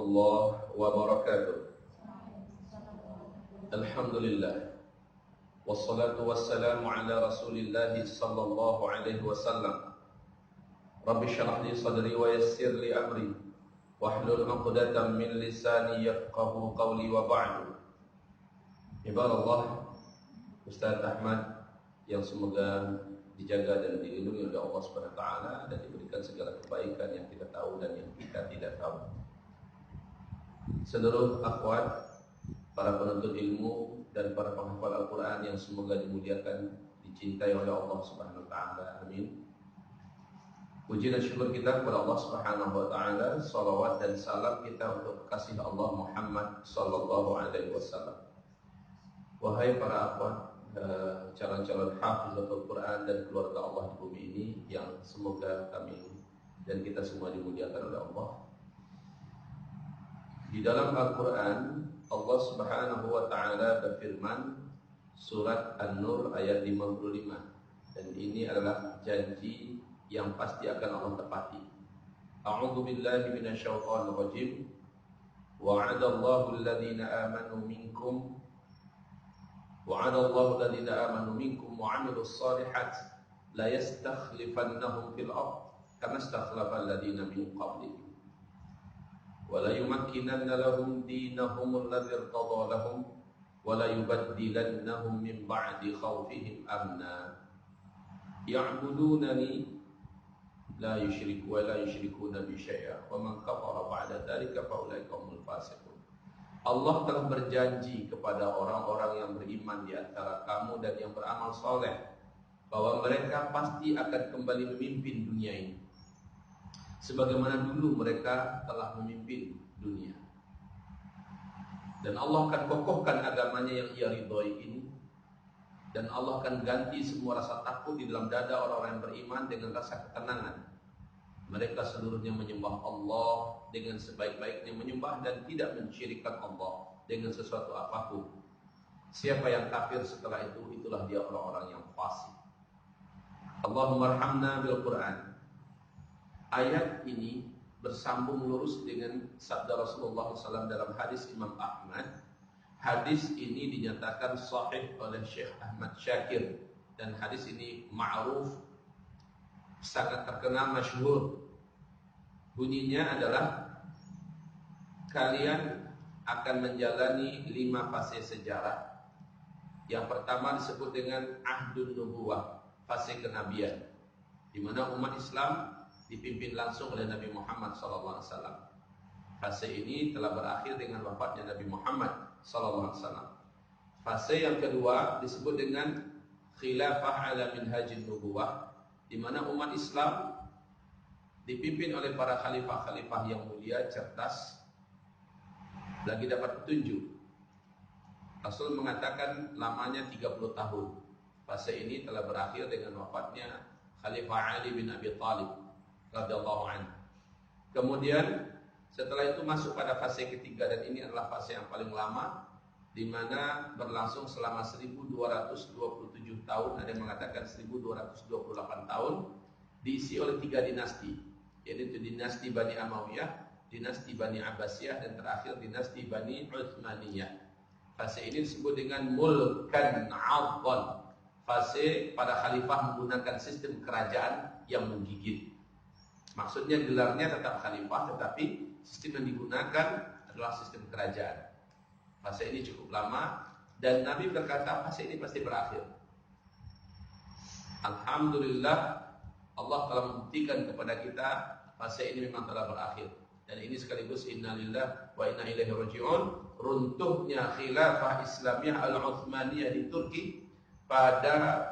warahmatullahi wabarakatuh. Alhamdulillah. Wassalatu wassalamu ala Rasulillah sallallahu alaihi wasallam. Rabbi shrah li sadri wa yassir li amri wahlul 'uqdatam min lisani yafqahu qawli wa ba'du. Ibadallah, Ustaz Ahmad yang semoga dijaga dan dilindungi oleh Allah Subhanahu wa taala dan diberikan segala kebaikan yang kita tahu dan yang kita tidak tahu. Seluruh akhwat, para penuntut ilmu dan para penghafal Al-Qur'an yang semoga dimuliakan, dicintai oleh Allah Subhanahu wa taala. Amin. Puji dan syukur kita kepada Allah Subhanahu wa taala, salawat dan salam kita untuk kekasih Allah Muhammad sallallahu alaihi wasallam. Wahai para akhwat, calon-calon hafizatul Quran dan keluarga Allah di bumi ini yang semoga kami dan kita semua dimuliakan oleh Allah. Di dalam Al-Quran, Allah Subhanahu wa taala berfirman, surat An-Nur ayat 55, dan ini adalah janji yang pasti akan Allah tepati. A'udzu billahi minasyaitonir rajim. Wa'adallahu alladhina amanu minkum وعد الله الذين آمنوا منكم وعملوا الصالحات لا يستخلفنهم في الأرض كما استخلف الذين من قبلهم ولا يمكنن لهم دينهم الذي ارتضى لهم ولا يبدلنهم من بعد خوفهم أمنا يعبدونني لا يشركون بي شيئا ومن كفر بعد ذلك فأولئك هم الفاسقون. Allah telah berjanji kepada orang-orang yang beriman di antara kamu dan yang beramal soleh bahwa mereka pasti akan kembali memimpin dunia ini sebagaimana dulu mereka telah memimpin dunia. Dan Allah akan kokohkan agamanya yang ia ridhoi ini, dan Allah akan ganti semua rasa takut di dalam dada orang-orang yang beriman dengan rasa ketenangan. Mereka seluruhnya menyembah Allah dengan sebaik-baiknya menyembah dan tidak mensyirikkan Allah dengan sesuatu apapun. Siapa yang kafir setelah itu, itulah dia orang-orang yang fasik. Allahumma arhamna bil Quran. Ayat ini bersambung lurus dengan sabda Rasulullah SAW dalam hadis Imam Ahmad. Hadis ini dinyatakan sahih oleh Syekh Ahmad Syakir, dan hadis ini ma'ruf, sangat terkenal, masyhur. Bunyinya adalah, kalian akan menjalani 5 fase sejarah. Yang pertama disebut dengan Ahdun Nubuwah, fase kenabian, di mana umat Islam dipimpin langsung oleh Nabi Muhammad SAW. Fase ini telah berakhir dengan wafatnya Nabi Muhammad SAW. Fase yang kedua disebut dengan Khilafah ala Minhajin Nubuwah, di mana umat Islam dipimpin oleh para khalifah-khalifah yang mulia, cerdas, lagi dapat petunjuk. Rasul mengatakan lamanya 30 tahun. Fase ini telah berakhir dengan wafatnya Khalifah Ali bin Abi Thalib radhiyallahu anhu. Kemudian setelah itu masuk pada fase ketiga, dan ini adalah fase yang paling lama, di mana berlangsung selama 1227 tahun, ada yang mengatakan 1228 tahun, diisi oleh 3 dinasti, yaitu dinasti Bani Amawiyah, dinasti Bani Abbasiyah, dan terakhir dinasti Bani Utsmaniyah. Fase ini disebut dengan Mulkan 'Adhan, fase pada khalifah menggunakan sistem kerajaan yang menggigit. Maksudnya gelarnya tetap khalifah, tetapi sistem yang digunakan adalah sistem kerajaan. Fase ini cukup lama, dan Nabi berkata fase ini pasti berakhir. Alhamdulillah, Allah telah membuktikan kepada kita fase ini memang telah berakhir. Dan ini sekaligus innalillah wa inna ilaihi raji'un, runtuhnya khilafah Islamiyah Al-Utsmaniyah di Turki pada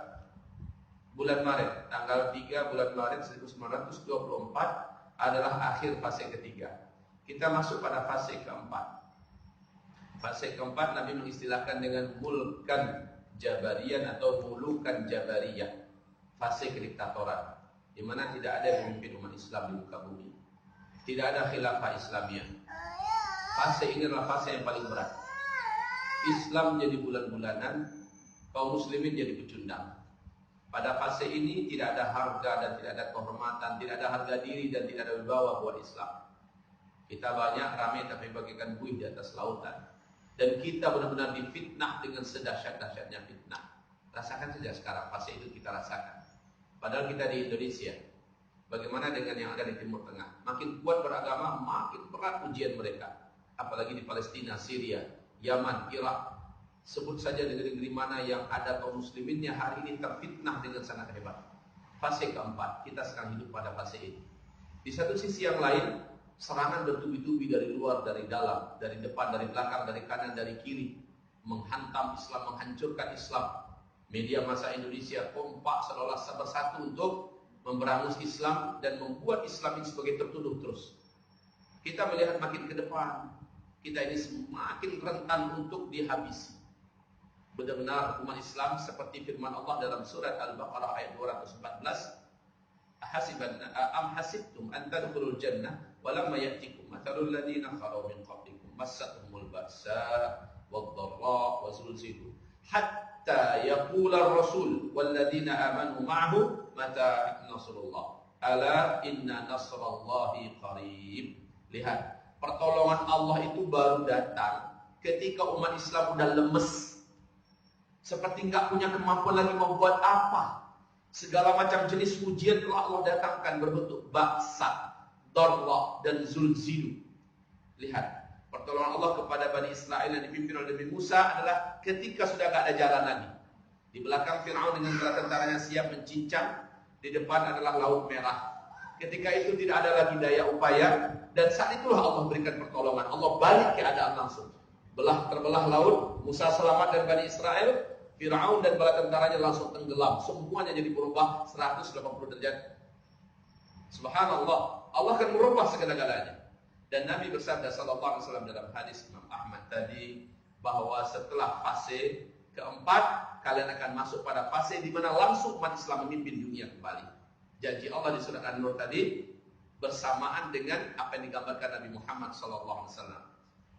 bulan Maret, tanggal 3 bulan Maret 1924 adalah akhir fase ketiga. Kita masuk pada fase keempat. Fase keempat Nabi mengistilahkan dengan Mulkan Jabariyan atau Mulukan Jabariyah, fase kediktatoran, di mana tidak ada yang memimpin umat Islam di muka bumi. Tidak ada khilafah Islamiyah. Fase ini adalah fase yang paling berat. Islam jadi bulan-bulanan, kaum muslimin jadi pecundang. Pada fase ini tidak ada harga dan tidak ada kehormatan, tidak ada harga diri dan tidak ada wibawa buat Islam. Kita banyak ramai tapi bagikan buih di atas lautan. Dan kita benar-benar difitnah dengan sedahsyat-dahsyatnya fitnah. Rasakan saja sekarang, fase itu kita rasakan. Padahal kita di Indonesia. Bagaimana dengan yang ada di Timur Tengah? Makin kuat beragama, makin berat ujian mereka. Apalagi di Palestina, Syria, Yaman, Irak. Sebut saja negeri-negeri mana yang ada kaum musliminnya hari ini terfitnah dengan sangat hebat. Fase keempat, kita sekarang hidup pada fase ini. Di satu sisi yang lain, serangan bertubi-tubi dari luar, dari dalam, dari depan, dari belakang, dari kanan, dari kiri, menghantam Islam, menghancurkan Islam. Media massa Indonesia kompak seolah bersatu untuk memberangus Islam dan membuat Islam ini sebagai tertuduh terus. Kita melihat makin ke depan, kita ini semakin rentan untuk dihabisi. Benar-benar umat Islam seperti firman Allah dalam surat Al-Baqarah ayat 214. Am hasibtum an tadkhulul jannah walamma ya'tikum mathalul ladzina khalu min qablikum massatuhumul ba'sa wad-dharra wa zulzilu hatta yaqula ar-rasul wal ladzina amanu ma'ahu mata nasrullah ala inna nasrallahi qarib. Lihat, pertolongan Allah itu baru datang ketika umat Islam udah lemes, seperti enggak punya kemampuan lagi membuat apa. Segala macam jenis ujian telah Allah datangkan berbentuk ba'sa, darra, dan zulzilu. Lihat, pertolongan Allah kepada Bani Israel yang dipimpin oleh Nabi Musa adalah ketika sudah tidak ada jalan lagi. Di belakang Fir'aun dengan bala tentaranya siap mencincang, di depan adalah Laut Merah. Ketika itu tidak ada lagi daya upaya, dan saat itulah Allah berikan pertolongan. Allah balik keadaan langsung. Terbelah laut, Musa selamat dan Bani Israel. Fir'aun dan bala tentaranya langsung tenggelam. Semuanya jadi berubah 180 derajat. Subhanallah. Allah akan merubah segala-galanya. Dan Nabi bersabda sallallahu alaihi wasallam dalam hadis Imam Ahmad tadi, bahwa setelah fase keempat, kalian akan masuk pada fase di mana langsung umat Islam memimpin dunia kembali. Janji Allah di surat An-Nur tadi bersamaan dengan apa yang digambarkan Nabi Muhammad sallallahu alaihi wasallam.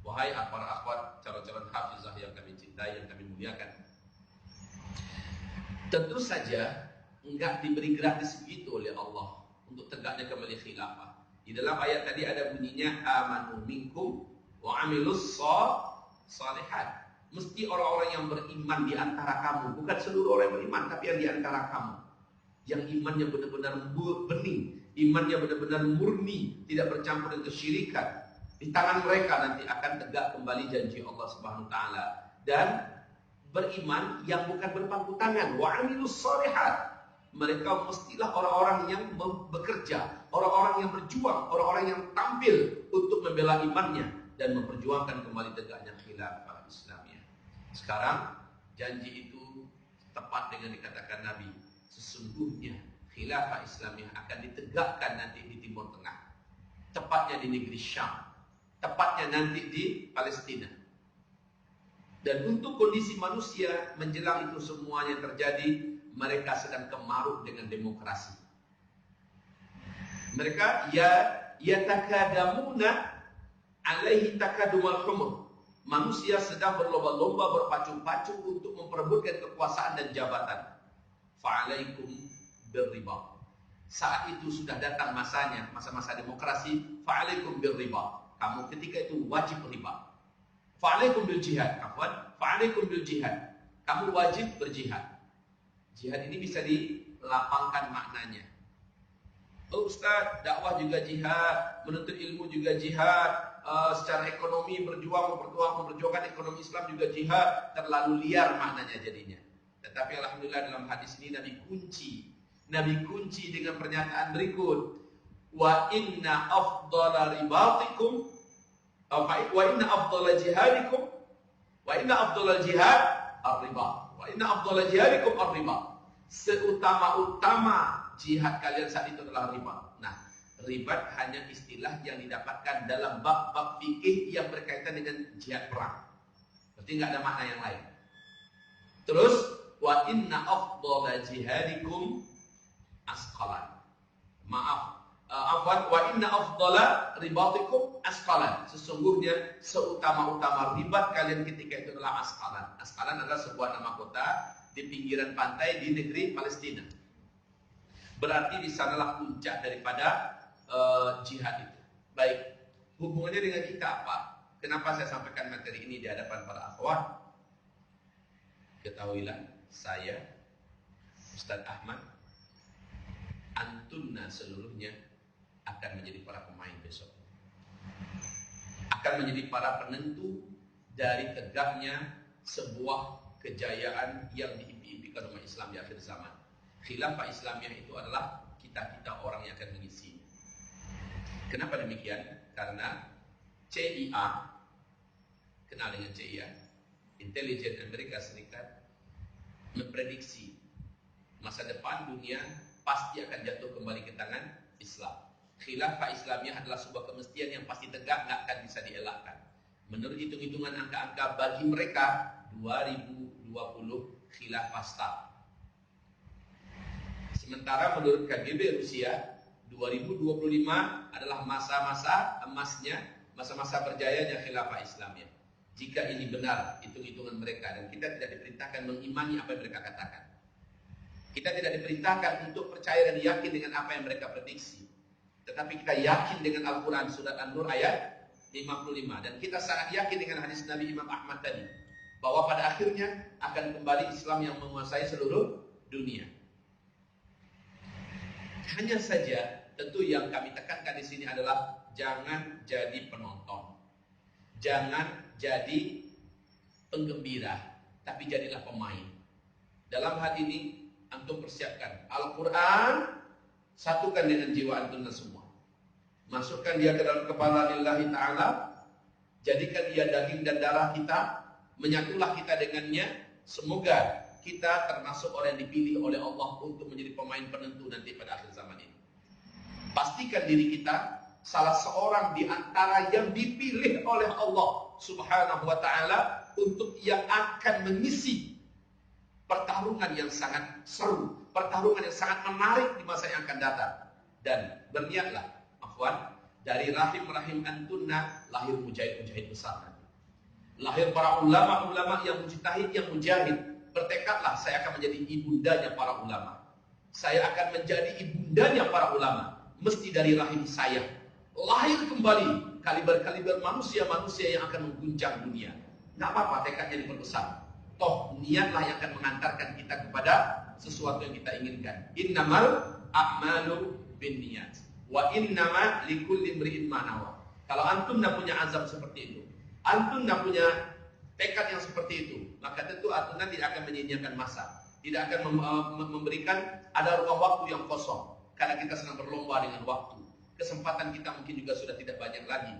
Wahai akhwat-akhwat, calon-calon hafizah yang kami cintai, yang kami muliakan. Tentu saja enggak diberi gratis begitu oleh Allah untuk tegaknya kembali khilafah. Di dalam ayat tadi ada bunyinya amanu minkum wa amilus shalihat. Mesti orang-orang yang beriman di antara kamu, bukan seluruh orang yang beriman, tapi yang di antara kamu. Yang imannya benar-benar bening, imannya benar-benar murni, tidak bercampur dengan kesyirikan. Di tangan mereka nanti akan tegak kembali janji Allah Subhanahu wa taala. Dan beriman yang bukan berpangku tangan, wa amilus shalihat. Mereka mestilah orang-orang yang bekerja, orang-orang yang berjuang, orang-orang yang tampil untuk membela imannya dan memperjuangkan kembali tegaknya khilafah Islamiyah. Sekarang janji itu tepat dengan dikatakan Nabi, sesungguhnya khilafah Islamiyah akan ditegakkan nanti di Timur Tengah, tepatnya di negeri Syam, tepatnya nanti di Palestina. Dan untuk kondisi manusia menjelang itu semuanya terjadi, mereka sedang kemaruk dengan demokrasi. Mereka yatakadamuna alaihi takadumul humur. Manusia sedang berlomba-lomba, berpacu-pacu untuk memperebutkan kekuasaan dan jabatan. Fa'alaikum birriba. Saat itu sudah datang masanya, masa-masa demokrasi. Fa'alaikum birriba. Kamu ketika itu wajib riba. Fa'alaikum bil jihad, fa'alaikum bil jihad. Kamu wajib berjihad. Jihad ini bisa dilapangkan maknanya. Oh Ustaz, dakwah juga jihad, menuntut ilmu juga jihad, secara ekonomi memperjuangkan ekonomi Islam juga jihad. Terlalu liar maknanya jadinya. Tetapi alhamdulillah dalam hadis ini Nabi kunci dengan pernyataan berikut. Wa inna afdala ribatikum wa inna afdala jihadikum wa inna afdala jihad ar-riba wa inna afdala jihadikum ar-riba. Seutama-utama jihad kalian saat itu adalah riba. Nah, riba hanya istilah yang didapatkan dalam bab-bab fikih yang berkaitan dengan jihad perang. Berarti enggak ada makna yang lain. Terus wa inna afdala jihadikum asqalan. Wa inna afdala ribatikum asqalan. Sesungguhnya seutama-utama ribat kalian ketika itu adalah asqalan. Asqalan adalah sebuah nama kota di pinggiran pantai di negeri Palestina. Berarti di sanalah puncak daripada jihad itu. Baik. Hubungannya dengan kita apa? Kenapa saya sampaikan materi ini di hadapan para akhwat? Ketahuilah, saya, Ustadz Ahmad, antunna seluruhnya akan menjadi para pemain besok. Akan menjadi para penentu dari tegaknya sebuah kejayaan yang diimpi-impikan umat Islam di akhir zaman. Khilafah Islamiyah itu adalah kita-kita orang yang akan mengisi. Kenapa demikian? Karena CIA, kenal dengan CIA, Intelijen Amerika Serikat, memprediksi masa depan dunia pasti akan jatuh kembali ke tangan Islam. Khilafah Islamiyah adalah sebuah kemestian yang pasti tegak, nggak akan bisa dielakkan. Menurut hitung-hitungan angka-angka bagi mereka, 2020 khilafah start. Sementara menurut KGB Rusia, 2025 adalah masa-masa emasnya, masa-masa berjayanya khilafah Islamiyah. Jika ini benar hitung-hitungan mereka, dan kita tidak diperintahkan mengimani apa yang mereka katakan. Kita tidak diperintahkan untuk percaya dan yakin dengan apa yang mereka prediksi. Tetapi kita yakin dengan Al-Quran surat An-Nur ayat 55. Dan kita sangat yakin dengan hadis Nabi Imam Ahmad tadi, bahwa pada akhirnya akan kembali Islam yang menguasai seluruh dunia. Hanya saja, tentu yang kami tekankan di sini adalah jangan jadi penonton, jangan jadi penggembira, tapi jadilah pemain. Dalam hal ini, antum persiapkan Al-Quran, satukan dengan jiwa antum semua. Masukkan dia ke dalam kepala lillahi ta'ala, jadikan dia daging dan darah kita, menyatulah kita dengannya. Semoga kita termasuk orang yang dipilih oleh Allah untuk menjadi pemain penentu nanti pada akhir zaman ini. Pastikan diri kita salah seorang di antara yang dipilih oleh Allah Subhanahu wa ta'ala untuk yang akan mengisi pertarungan yang sangat seru, pertarungan yang sangat menarik di masa yang akan datang. Dan berniatlah, akhwan, dari rahim-rahim antunna lahir mujahid-mujahid besar nanti. Lahir para ulama-ulama yang mujtahid, yang mujahid. Bertekadlah, saya akan menjadi ibundanya para ulama. Saya akan menjadi ibundanya para ulama. Mesti dari rahim saya lahir kembali kaliber-kaliber manusia-manusia yang akan mengguncang dunia. Nggak apa-apa, tekadnya diperbesar. Toh niatlah yang akan mengantarkan kita kepada sesuatu yang kita inginkan. Innamal a'malu binniyat wa innama likulli imri'in ma nawa. Kalau antum tidak punya azam seperti itu, antum tidak punya tekad yang seperti itu, maka tentu antum tidak akan menyia-nyiakan masa, tidak akan memberikan ada ruang waktu yang kosong, karena kita sedang berlomba dengan waktu. Kesempatan kita mungkin juga sudah tidak banyak lagi.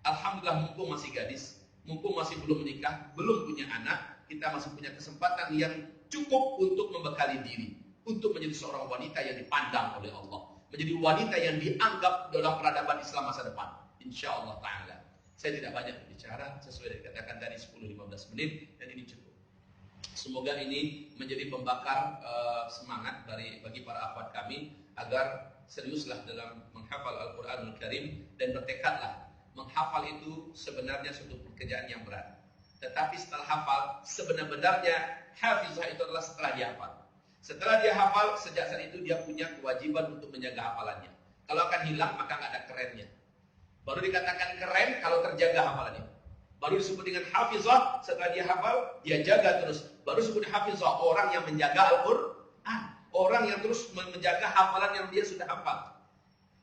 Alhamdulillah, mumpung masih gadis, mumpung masih belum menikah, belum punya anak, kita masih punya kesempatan yang cukup untuk membekali diri, untuk menjadi seorang wanita yang dipandang oleh Allah, menjadi wanita yang dianggap dalam peradaban Islam masa depan. Insya Allah Ta'ala. Saya tidak banyak berbicara, sesuai dengan dikatakan tadi 10-15 menit, dan ini cukup. Semoga ini menjadi pembakar semangat bagi para akhwat kami, agar seriuslah dalam menghafal Al-Quranul Karim, dan bertekadlah. Menghafal itu sebenarnya suatu pekerjaan yang berat. Tetapi setelah hafal, sebenar-benarnya hafizah itu adalah setelah dia hafal. Setelah dia hafal, sejak saat itu dia punya kewajiban untuk menjaga hafalannya. Kalau akan hilang, maka nggak ada kerennya. Baru dikatakan keren kalau terjaga hafalannya. Baru disebut dengan hafizah, setelah dia hafal, dia jaga terus. Baru disebut hafizah, orang yang menjaga Al-Quran. Orang yang terus menjaga hafalan yang dia sudah hafal.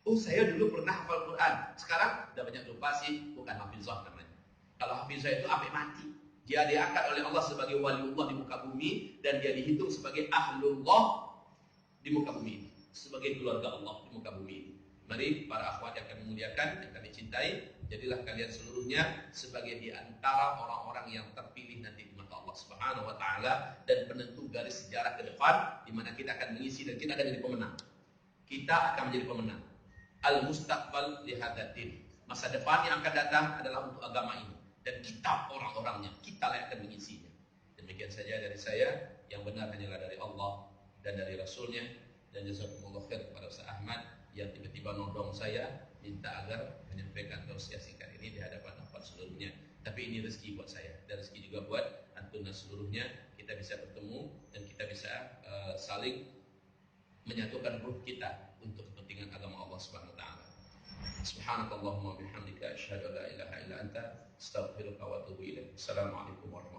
Oh, saya dulu pernah hafal Quran. Sekarang udah banyak lupa sih, bukan hafizah namanya. Kalau hafizah itu sampai mati. Dia diangkat oleh Allah sebagai waliullah di muka bumi, dan dia dihitung sebagai ahlullah di muka bumi ini, sebagai keluarga Allah di muka bumi ini. Mari para akhwat yang kami muliakan, yang kami cintai, jadilah kalian seluruhnya sebagai di antara orang-orang yang terpilih nanti di mata Allah Subhanahu wa ta'ala, dan penentu garis sejarah ke depan, di mana kita akan mengisi dan kita akan jadi pemenang. Kita akan menjadi pemenang. Al-mustaqbal lihadatin. Masa depan yang akan datang adalah untuk agama ini, dan kita orang-orangnya, kita yang akan mengisinya. Demikian saja dari saya. Yang benar hanyalah dari Allah dan dari Rasulnya. Dan jazakumullah khair kepada Ustaz Ahmad yang tiba-tiba nodong saya, minta agar menyampaikan tausiah singkat ini di hadapan akhwat seluruhnya. Tapi ini rezeki buat saya, dan rezeki juga buat antum seluruhnya. Kita bisa bertemu dan kita bisa saling menyatukan ruh kita untuk kepentingan agama Allah Subhanahu wa ta'ala. Subhanakallahumma bihamdika asyhadu an la ilaha illa anta astaghfiruka wa atubu ilaik. Assalamualaikum warahmatullahi wabarakatuh.